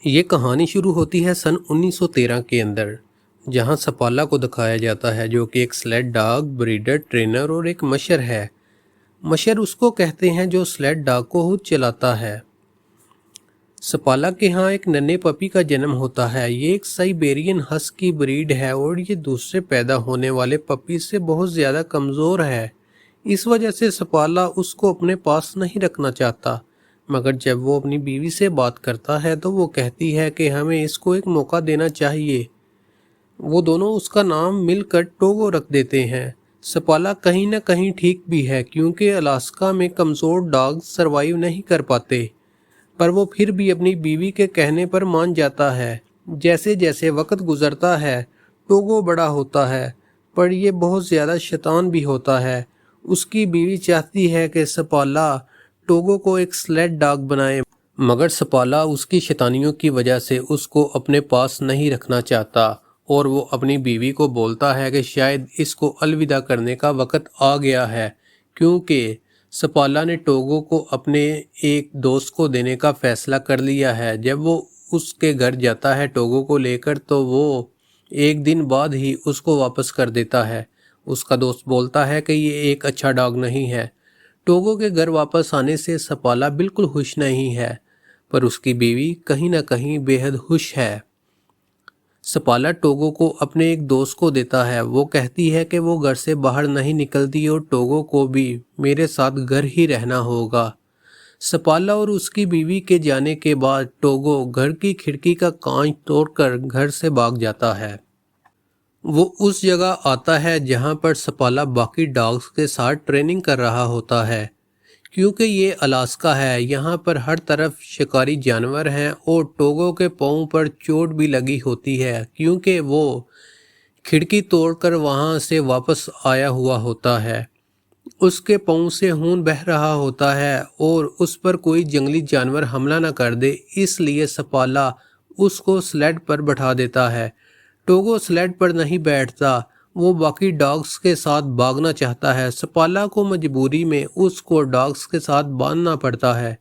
ये कहानी शुरू होती है सन 1913 के अंदर, जहां सपाला को दिखाया जाता है जो कि एक स्लेड डॉग, ब्रीडर, ट्रेनर और एक मशर है। मशर उसको कहते हैं जो स्लेड डॉग को खुद चलाता है। सपाला के यहाँ एक नन्हे पपी का जन्म होता है। ये एक साइबेरियन हस्की ब्रीड है और ये दूसरे पैदा होने वाले पपी से बहुत ज़्यादा कमज़ोर है। इस वजह से सपाला उसको अपने पास नहीं रखना चाहता, मगर जब वो अपनी बीवी से बात करता है तो वो कहती है कि हमें इसको एक मौका देना चाहिए। वो दोनों उसका नाम मिलकर टोगो रख देते हैं। सपाला कहीं ना कहीं ठीक भी है, क्योंकि अलास्का में कमज़ोर डॉग सरवाइव नहीं कर पाते, पर वो फिर भी अपनी बीवी के कहने पर मान जाता है। जैसे जैसे वक्त गुजरता है टोगो बड़ा होता है, पर ये बहुत ज़्यादा शैतान भी होता है। उसकी बीवी चाहती है कि सपाला टोगो को एक स्लेड डॉग बनाए, मगर सपाला उसकी शैतानियों की वजह से उसको अपने पास नहीं रखना चाहता और वो अपनी बीवी को बोलता है कि शायद इसको अलविदा करने का वक्त आ गया है, क्योंकि सपाला ने टोगो को अपने एक दोस्त को देने का फैसला कर लिया है। जब वो उसके घर जाता है टोगो को लेकर, तो वो एक दिन बाद ही उसको वापस कर देता है। उसका दोस्त बोलता है कि ये एक अच्छा डॉग नहीं है। टोगो के घर वापस आने से सपाला बिल्कुल खुश नहीं है, पर उसकी बीवी कहीं ना कहीं बेहद खुश है। सपाला टोगो को अपने एक दोस्त को देता है। वो कहती है कि वो घर से बाहर नहीं निकलती और टोगो को भी मेरे साथ घर ही रहना होगा। सपाला और उसकी बीवी के जाने के बाद टोगो घर की खिड़की का कांच तोड़कर घर से भाग जाता है। वो उस जगह आता है जहां पर सपाला बाकी डॉग्स के साथ ट्रेनिंग कर रहा होता है। क्योंकि ये अलास्का है, यहाँ पर हर तरफ शिकारी जानवर हैं और टोगो के पाँव पर चोट भी लगी होती है, क्योंकि वो खिड़की तोड़कर वहाँ से वापस आया हुआ होता है। उसके पाँव से खून बह रहा होता है और उस पर कोई जंगली जानवर हमला न कर दे, इसलिए सपाला उसको स्लेड पर बैठा देता है। टोगो स्लेड पर नहीं बैठता, वो बाकी डॉग्स के साथ भागना चाहता है। सपाला को मजबूरी में उसको डॉग्स के साथ बांधना पड़ता है।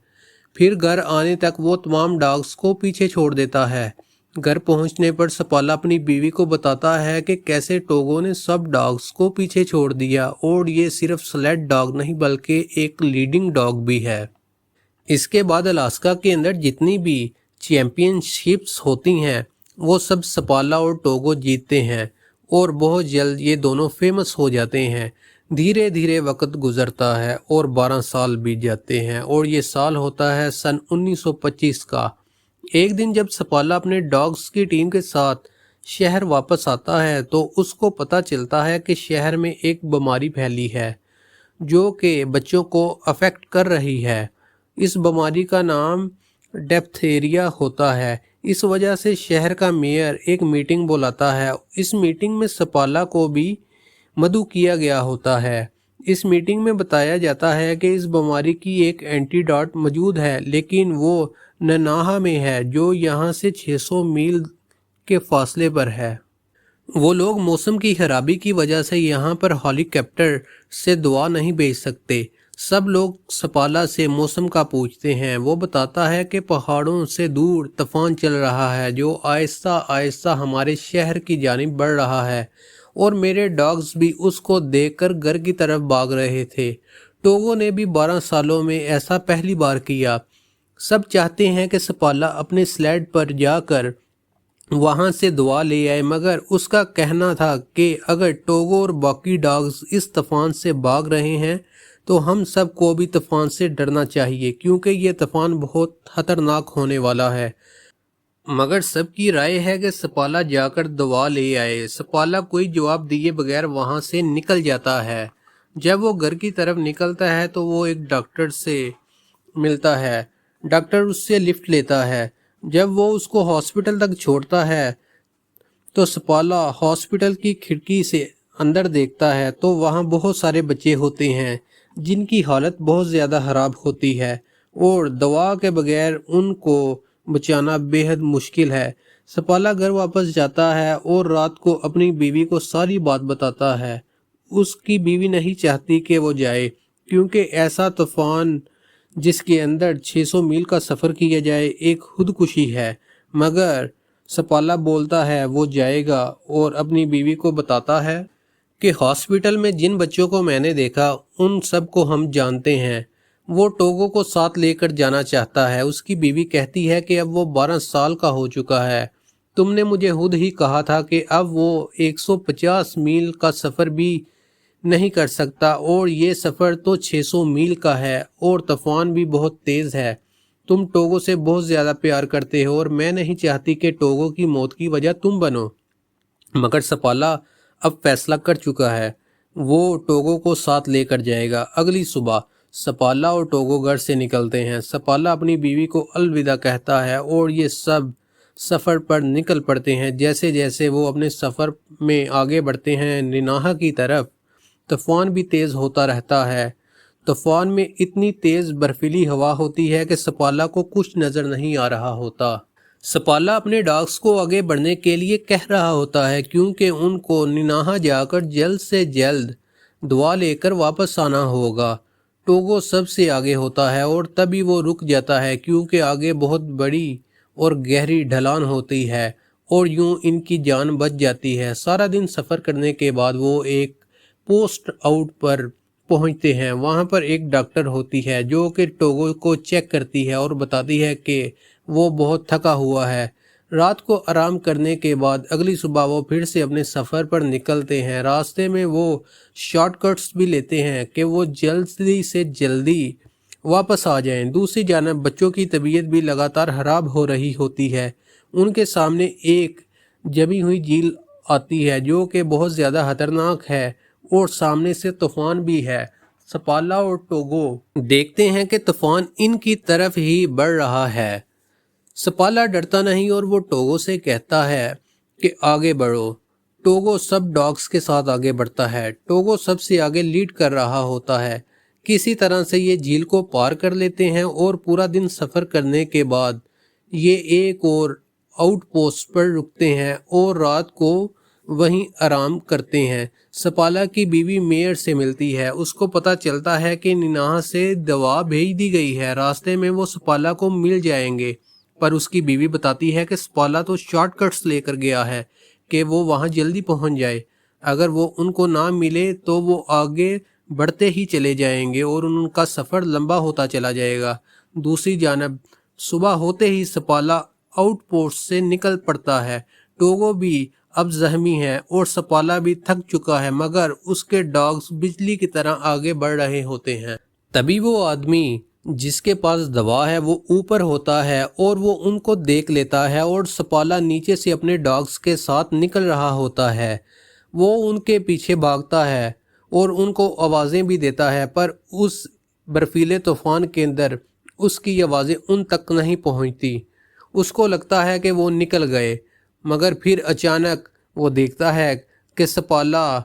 फिर घर आने तक वो तमाम डॉग्स को पीछे छोड़ देता है। घर पहुंचने पर सपाला अपनी बीवी को बताता है कि कैसे टोगो ने सब डॉग्स को पीछे छोड़ दिया और ये सिर्फ स्लेड डॉग नहीं बल्कि एक लीडिंग डॉग भी है। इसके बाद अलास्का के अंदर जितनी भी चैंपियनशिप्स होती हैं वो सब सपाला और टोगो जीतते हैं और बहुत जल्द ये दोनों फेमस हो जाते हैं। धीरे धीरे वक्त गुजरता है और 12 साल बीत जाते हैं और ये साल होता है सन 1925 का। एक दिन जब सपाला अपने डॉग्स की टीम के साथ शहर वापस आता है तो उसको पता चलता है कि शहर में एक बीमारी फैली है जो कि बच्चों को अफेक्ट कर रही है। इस बीमारी का नाम डिप्थेरिया होता है। इस वजह से शहर का मेयर एक मीटिंग बुलाता है। इस मीटिंग में सपाला को भी मदऊ किया गया होता है। इस मीटिंग में बताया जाता है कि इस बीमारी की एक एंटीडोट मौजूद है, लेकिन वो ननाहा में है जो यहाँ से 600 मील के फासले पर है। वो लोग मौसम की खराबी की वजह से यहाँ पर हेलीकॉप्टर से दवा नहीं भेज सकते। सब लोग सपाला से मौसम का पूछते हैं। वो बताता है कि पहाड़ों से दूर तूफान चल रहा है जो आहिस्ता आहिस्ता हमारे शहर की जानिब बढ़ रहा है और मेरे डॉग्स भी उसको देखकर घर की तरफ भाग रहे थे। टोगो ने भी 12 सालों में ऐसा पहली बार किया। सब चाहते हैं कि सपाला अपने स्लेड पर जाकर वहाँ से दवा ले आए, मगर उसका कहना था कि अगर टोगो और बाकी डॉग्स इस तूफान से भाग रहे हैं तो हम सब को भी तूफान से डरना चाहिए, क्योंकि ये तूफान बहुत खतरनाक होने वाला है। मगर सबकी राय है कि सपाला जाकर दवा ले आए। सपाला कोई जवाब दिए बगैर वहाँ से निकल जाता है। जब वो घर की तरफ निकलता है तो वो एक डॉक्टर से मिलता है। डॉक्टर उससे लिफ्ट लेता है। जब वो उसको हॉस्पिटल तक छोड़ता है तो सपाला हॉस्पिटल की खिड़की से अंदर देखता है तो वहाँ बहुत सारे बच्चे होते हैं जिनकी हालत बहुत ज़्यादा ख़राब होती है और दवा के बगैर उनको बचाना बेहद मुश्किल है। सपाला घर वापस जाता है और रात को अपनी बीवी को सारी बात बताता है। उसकी बीवी नहीं चाहती कि वो जाए, क्योंकि ऐसा तूफान जिसके अंदर 600 मील का सफ़र किया जाए एक खुदकुशी है। मगर सपाला बोलता है वो जाएगा और अपनी बीवी को बताता है कि हॉस्पिटल में जिन बच्चों को मैंने देखा उन सब को हम जानते हैं। वो टोगो को साथ लेकर जाना चाहता है। उसकी बीवी कहती है कि अब वो 12 साल का हो चुका है। तुमने मुझे खुद ही कहा था कि अब वो 150 मील का सफ़र भी नहीं कर सकता और ये सफ़र तो 600 मील का है और तूफान भी बहुत तेज़ है। तुम टोगो से बहुत ज़्यादा प्यार करते हो और मैं नहीं चाहती कि टोगो की मौत की वजह तुम बनो। मगर सपाला अब फैसला कर चुका है, वो टोगो को साथ लेकर जाएगा। अगली सुबह सपाला और टोगो घर से निकलते हैं। सपाला अपनी बीवी को अलविदा कहता है और ये सब सफ़र पर निकल पड़ते हैं। जैसे जैसे वो अपने सफ़र में आगे बढ़ते हैं निनाहा की तरफ, तूफान भी तेज़ होता रहता है। तूफान में इतनी तेज़ बर्फीली हवा होती है कि सपाला को कुछ नज़र नहीं आ रहा होता। सपाला अपने डॉग्स को आगे बढ़ने के लिए कह रहा होता है क्योंकि उनको निनाहा जाकर जल्द से जल्द दुआ लेकर वापस आना होगा। टोगो सबसे आगे होता है और तभी वो रुक जाता है क्योंकि आगे बहुत बड़ी और गहरी ढलान होती है और यूं इनकी जान बच जाती है। सारा दिन सफ़र करने के बाद वो एक पोस्ट आउट पर पहुंचते हैं। वहां पर एक डॉक्टर होती है जो कि टोगो को चेक करती है और बताती है कि वो बहुत थका हुआ है। रात को आराम करने के बाद अगली सुबह वो फिर से अपने सफ़र पर निकलते हैं। रास्ते में वो शॉर्टकट्स भी लेते हैं कि वो जल्दी से जल्दी वापस आ जाएं। दूसरी जानब बच्चों की तबीयत भी लगातार ख़राब हो रही होती है। उनके सामने एक जमी हुई झील आती है जो कि बहुत ज़्यादा खतरनाक है और सामने से तूफान भी है। सपाला और टोगो देखते हैं कि तूफान इनकी तरफ ही बढ़ रहा है। सपाला डरता नहीं और वो टोगो से कहता है कि आगे बढ़ो। टोगो सब डॉग्स के साथ आगे बढ़ता है। टोगो सबसे आगे लीड कर रहा होता है। किसी तरह से ये झील को पार कर लेते हैं और पूरा दिन सफ़र करने के बाद ये एक और आउटपोस्ट पर रुकते हैं और रात को वहीं आराम करते हैं। सपाला की बीवी मेयर से मिलती है। उसको पता चलता है कि निनाहा से दवा भेज दी गई है। रास्ते में वो सपाला को मिल जाएंगे, पर उसकी बीवी बताती है कि सपाला तो शॉर्टकट्स लेकर गया है कि वो वहां जल्दी पहुंच जाए। अगर वो उनको ना मिले तो वो आगे बढ़ते ही चले जाएंगे और उनका सफ़र लंबा होता चला जाएगा। दूसरी जानब सुबह होते ही सपाला आउटपोस्ट से निकल पड़ता है। टोगो भी अब जख्मी है और सपाला भी थक चुका है, मगर उसके डॉग्स बिजली की तरह आगे बढ़ रहे होते हैं। तभी वो आदमी जिसके पास दवा है वो ऊपर होता है और वो उनको देख लेता है और सपाला नीचे से अपने डॉग्स के साथ निकल रहा होता है। वो उनके पीछे भागता है और उनको आवाज़ें भी देता है, पर उस बर्फीले तूफान के अंदर उसकी आवाज़ें उन तक नहीं पहुंचती। उसको लगता है कि वो निकल गए, मगर फिर अचानक वो देखता है कि सपाला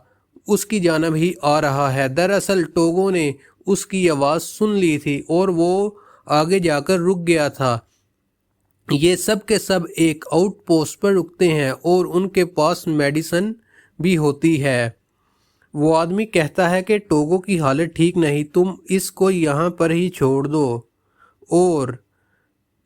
उसकी जानब ही आ रहा है। दरअसल टोगो ने उसकी आवाज़ सुन ली थी और वो आगे जाकर रुक गया था। ये सब के सब एक आउटपोस्ट पर रुकते हैं और उनके पास मेडिसिन भी होती है। वो आदमी कहता है कि टोगो की हालत ठीक नहीं, तुम इसको यहाँ पर ही छोड़ दो और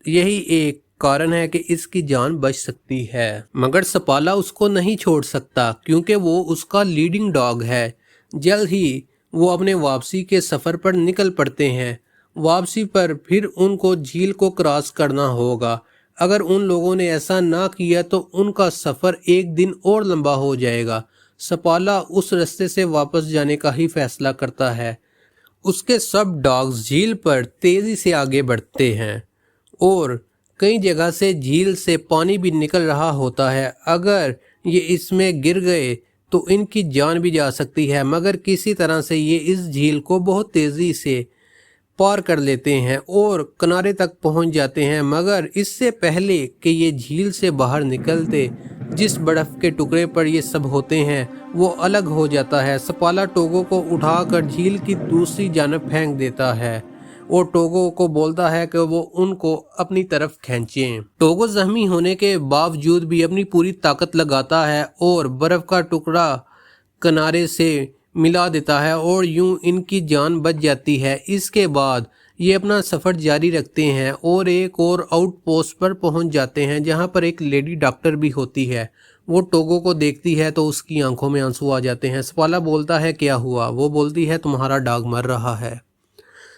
यही एक कारण है कि इसकी जान बच सकती है। मगर सपाला उसको नहीं छोड़ सकता क्योंकि वो उसका लीडिंग डॉग है। जल्द ही वो अपने वापसी के सफ़र पर निकल पड़ते हैं। वापसी पर फिर उनको झील को क्रॉस करना होगा। अगर उन लोगों ने ऐसा ना किया तो उनका सफ़र एक दिन और लंबा हो जाएगा। सपाला उस रास्ते से वापस जाने का ही फैसला करता है। उसके सब डॉग्स झील पर तेज़ी से आगे बढ़ते हैं और कई जगह से झील से पानी भी निकल रहा होता है। अगर ये इसमें गिर गए तो इनकी जान भी जा सकती है, मगर किसी तरह से ये इस झील को बहुत तेज़ी से पार कर लेते हैं और किनारे तक पहुंच जाते हैं। मगर इससे पहले कि ये झील से बाहर निकलते, जिस बर्फ़ के टुकड़े पर ये सब होते हैं वो अलग हो जाता है। सपाला टोगो को उठाकर झील की दूसरी जानब फेंक देता है और टोगो को बोलता है कि वो उनको अपनी तरफ खींचें। टोगो जख्मी होने के बावजूद भी अपनी पूरी ताकत लगाता है और बर्फ़ का टुकड़ा किनारे से मिला देता है और यूं इनकी जान बच जाती है। इसके बाद ये अपना सफ़र जारी रखते हैं और एक और आउटपोस्ट पर पहुंच जाते हैं जहां पर एक लेडी डॉक्टर भी होती है। वो टोगो को देखती है तो उसकी आंखों में आंसू आ जाते हैं। सपाला बोलता है क्या हुआ? वो बोलती है तुम्हारा डॉग मर रहा है।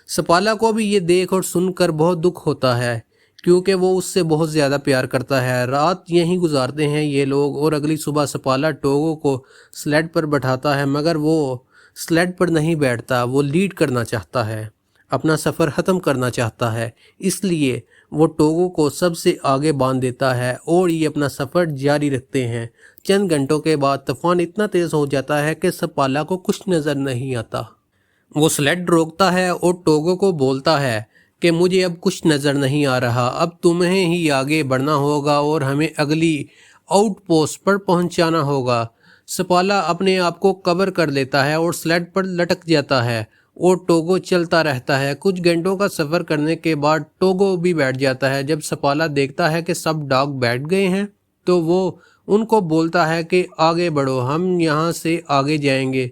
सपाला को भी ये देख और सुनकर बहुत दुख होता है क्योंकि वो उससे बहुत ज़्यादा प्यार करता है। रात यहीं गुजारते हैं ये लोग और अगली सुबह सपाला टोगो को स्लेड पर बैठाता है, मगर वो स्लेड पर नहीं बैठता। वो लीड करना चाहता है, अपना सफ़र ख़त्म करना चाहता है, इसलिए वो टोगो को सबसे आगे बांध देता है और ये अपना सफ़र जारी रखते हैं। चंद घंटों के बाद तूफान इतना तेज़ हो जाता है कि सपाला को कुछ नज़र नहीं आता। वो स्लेड रोकता है और टोगो को बोलता है कि मुझे अब कुछ नज़र नहीं आ रहा, अब तुम्हें ही आगे बढ़ना होगा और हमें अगली आउटपोस्ट पर पहुंचाना होगा। सपाला अपने आप को कवर कर लेता है और स्लेड पर लटक जाता है और टोगो चलता रहता है। कुछ घंटों का सफ़र करने के बाद टोगो भी बैठ जाता है। जब सपाला देखता है कि सब डॉग बैठ गए हैं तो वो उनको बोलता है कि आगे बढ़ो, हम यहाँ से आगे जाएंगे,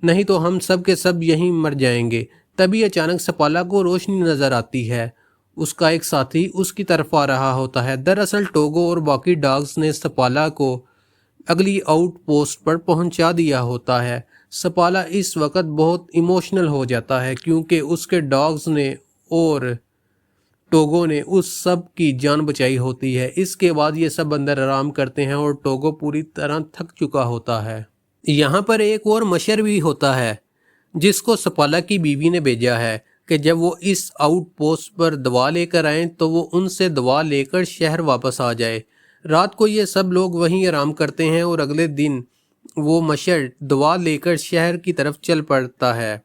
नहीं तो हम सब के सब यहीं मर जाएंगे। तभी अचानक सपाला को रोशनी नज़र आती है। उसका एक साथी उसकी तरफ आ रहा होता है। दरअसल टोगो और बाकी डॉग्स ने सपाला को अगली आउटपोस्ट पर पहुंचा दिया होता है। सपाला इस वक्त बहुत इमोशनल हो जाता है क्योंकि उसके डॉग्स ने और टोगो ने उस सब की जान बचाई होती है। इसके बाद ये सब अंदर आराम करते हैं और टोगो पूरी तरह थक चुका होता है। यहाँ पर एक और मशर भी होता है जिसको सपाला की बीवी ने भेजा है कि जब वो इस आउटपोस्ट पर दवा लेकर आएँ तो वो उनसे दवा लेकर शहर वापस आ जाए। रात को ये सब लोग वहीं आराम करते हैं और अगले दिन वो मशर दवा लेकर शहर की तरफ चल पड़ता है।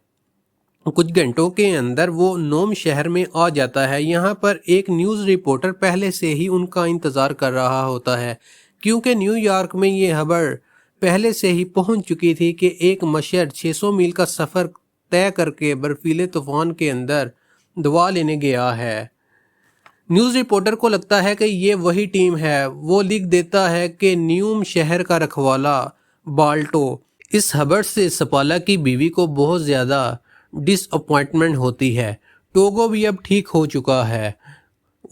कुछ घंटों के अंदर वो नोम शहर में आ जाता है। यहाँ पर एक न्यूज़ रिपोर्टर पहले से ही उनका इंतज़ार कर रहा होता है क्योंकि न्यूयॉर्क में ये खबर पहले से ही पहुंच चुकी थी कि एक मशर 600 मील का सफ़र तय करके बर्फीले तूफान के अंदर दवा लेने गया है। न्यूज़ रिपोर्टर को लगता है कि ये वही टीम है। वो लिख देता है कि न्यूम शहर का रखवाला बाल्टो। इस खबर से सपाला की बीवी को बहुत ज़्यादा डिसअपॉइंटमेंट होती है। टोगो भी अब ठीक हो चुका है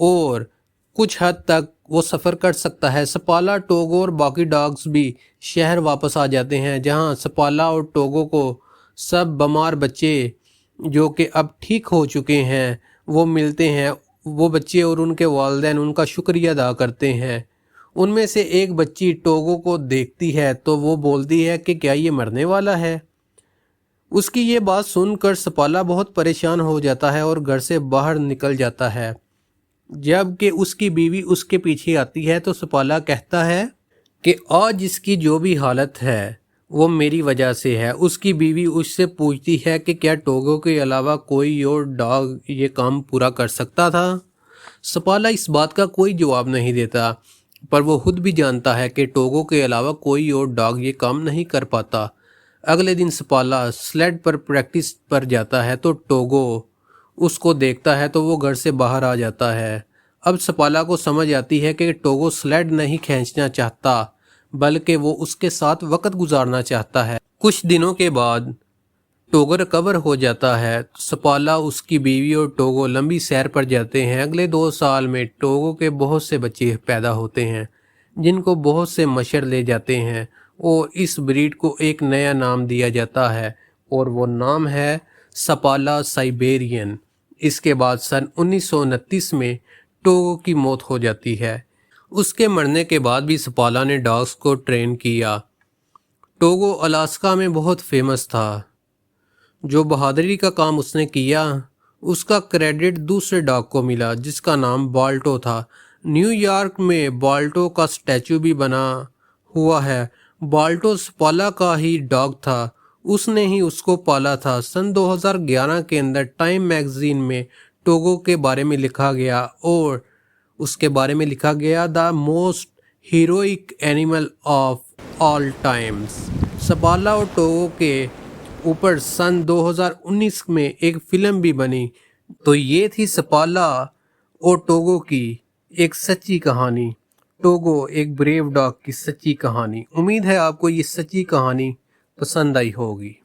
और कुछ हद तक वो सफ़र कर सकता है। सपाला, टोगो और बाकी डॉग्स भी शहर वापस आ जाते हैं जहां सपाला और टोगो को सब बीमार बच्चे जो कि अब ठीक हो चुके हैं वो मिलते हैं। वो बच्चे और उनके वालिदैन उनका शुक्रिया अदा करते हैं। उनमें से एक बच्ची टोगो को देखती है तो वो बोलती है कि क्या ये मरने वाला है। उसकी ये बात सुनकर सपाला बहुत परेशान हो जाता है और घर से बाहर निकल जाता है। जबकि उसकी बीवी उसके पीछे आती है तो सपाला कहता है कि आज इसकी जो भी हालत है वो मेरी वजह से है। उसकी बीवी उससे पूछती है कि क्या टोगो के अलावा कोई और डॉग ये काम पूरा कर सकता था। सपाला इस बात का कोई जवाब नहीं देता, पर वो खुद भी जानता है कि टोगो के अलावा कोई और डॉग ये काम नहीं कर पाता। अगले दिन सपाला स्लेड पर प्रैक्टिस पर जाता है तो टोगो उसको देखता है तो वो घर से बाहर आ जाता है। अब सपाला को समझ आती है कि टोगो स्लेड नहीं खींचना चाहता बल्कि वो उसके साथ वक्त गुजारना चाहता है। कुछ दिनों के बाद टोगो रिकवर हो जाता है। सपाला, उसकी बीवी और टोगो लंबी सैर पर जाते हैं। अगले 2 साल में टोगो के बहुत से बच्चे पैदा होते हैं जिनको बहुत से मशर ले जाते हैं और इस ब्रीड को एक नया नाम दिया जाता है और वो नाम है सपाला साइबेरियन। इसके बाद सन 1929 में टोगो की मौत हो जाती है। उसके मरने के बाद भी सपाला ने डॉग्स को ट्रेन किया। टोगो अलास्का में बहुत फेमस था। जो बहादुरी का काम उसने किया उसका क्रेडिट दूसरे डॉग को मिला जिसका नाम बाल्टो था। न्यूयॉर्क में बाल्टो का स्टैचू भी बना हुआ है। बाल्टो सपाला का ही डॉग था, उसने ही उसको पाला था। सन 2011 के अंदर टाइम मैगजीन में टोगो के बारे में लिखा गया और उसके बारे में लिखा गया the most heroic animal of all times. Seppala और टोगो के ऊपर सन 2019 में एक फिल्म भी बनी। तो ये थी सपाला और टोगो की एक सच्ची कहानी, टोगो एक ब्रेव डॉग की सच्ची कहानी। उम्मीद है आपको ये सच्ची कहानी पसंद आई होगी।